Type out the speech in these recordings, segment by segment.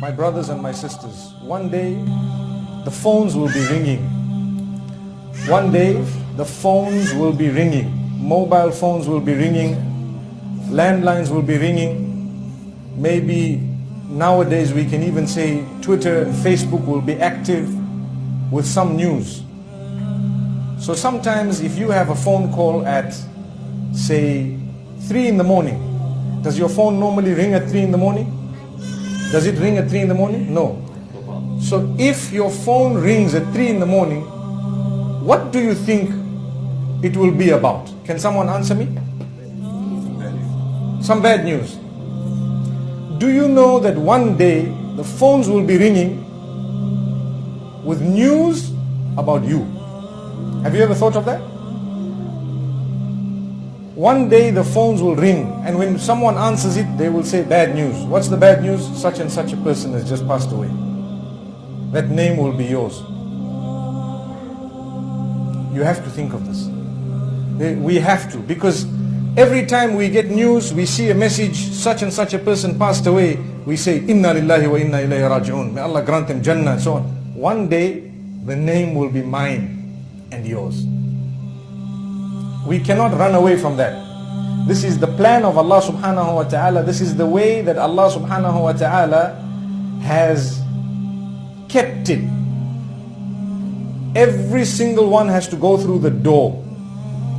My brothers and my sisters, one day the phones will be ringing. One day the phones will be ringing. Mobile phones will be ringing. Landlines will be ringing. Maybe nowadays we can even say Twitter and Facebook will be active with some news. So sometimes if you have a phone call at, say, 3 in the morning, does your phone normally ring at 3 in the morning? Does it ring at 3 in the morning? No. So if your phone rings at 3 in the morning, what do you think it will be about? Can someone answer me? Some bad news. Do you know that one day the phones will be ringing with news about you? Have you ever thought of that? One day the phones will ring, and when someone answers it, they will say bad news. What's the bad news? Such and such a person has just passed away. That name will be yours. You have to think of this. We have to, because every time we get news, we see a message, such and such a person passed away, we say, Inna lillahi wa inna ilayhi raji'un. May Allah grant him Jannah and so on. One day, the name will be mine and yours. We cannot run away from that. This is the plan of Allah subhanahu wa ta'ala. This is the way that Allah subhanahu wa ta'ala has kept it. Every single one has to go through the door.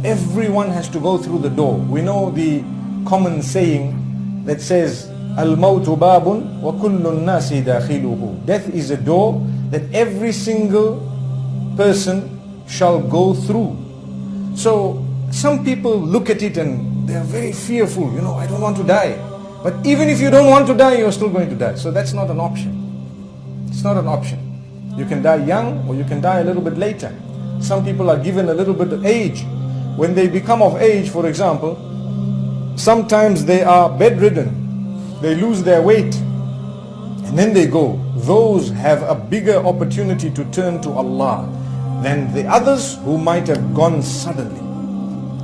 Everyone has to go through the door. We know the common saying that says, Al-mawtu babun wa kullu nasi dakhiluhu. Death is a door that every single person shall go through. So some people look at it and they are very fearful. I don't want to die. But even if you don't want to die, you're still going to die. So that's not an option. It's not an option. You can die young or you can die a little bit later. Some people are given a little bit of age. When they become of age, for example, sometimes they are bedridden. They lose their weight and then they go. Those have a bigger opportunity to turn to Allah than the others who might have gone suddenly.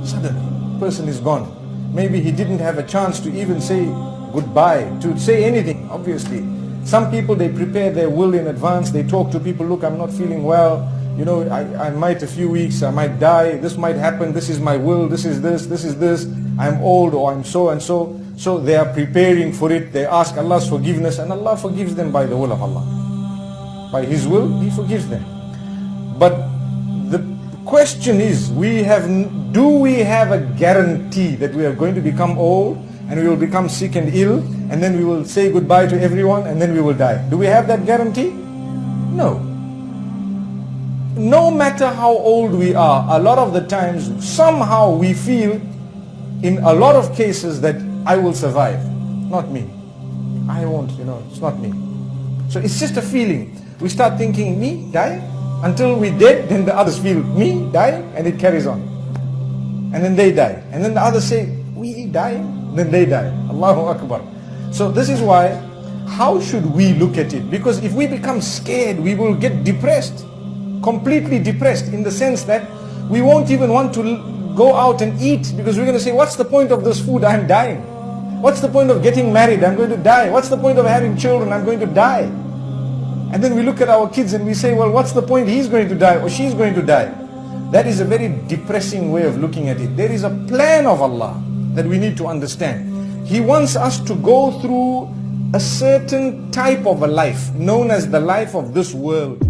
Suddenly, person is gone. Maybe he didn't have a chance to even say goodbye, to say anything, obviously. Some people, they prepare their will in advance. They talk to people, look, I'm not feeling well. I might a few weeks, I might die. This might happen. This is my will. This is this. I'm old or I'm so and so. So they are preparing for it. They ask Allah's forgiveness and Allah forgives them by the will of Allah. By His will, He forgives them. But the question is, do we have a guarantee that we are going to become old and we will become sick and ill and then we will say goodbye to everyone and then we will die? Do we have that guarantee? No. No matter how old we are, a lot of the times, somehow we feel in a lot of cases that I will survive. Not me. I won't, it's not me. So it's just a feeling. We start thinking, me dying? Until we dead, then the others feel, me dying? And it carries on. And then they die. And then the others say, we dying? Then they die. Allahu Akbar. So this is why, how should we look at it? Because if we become scared, we will get depressed. Completely depressed, in the sense that we won't even want to go out and eat, because we're going to say, what's the point of this food? I'm dying. What's the point of getting married? I'm going to die. What's the point of having children? I'm going to die. And then we look at our kids and we say, well, what's the point? He's going to die or she's going to die. That is a very depressing way of looking at it. There is a plan of Allah that we need to understand. He wants us to go through a certain type of a life known as the life of this world.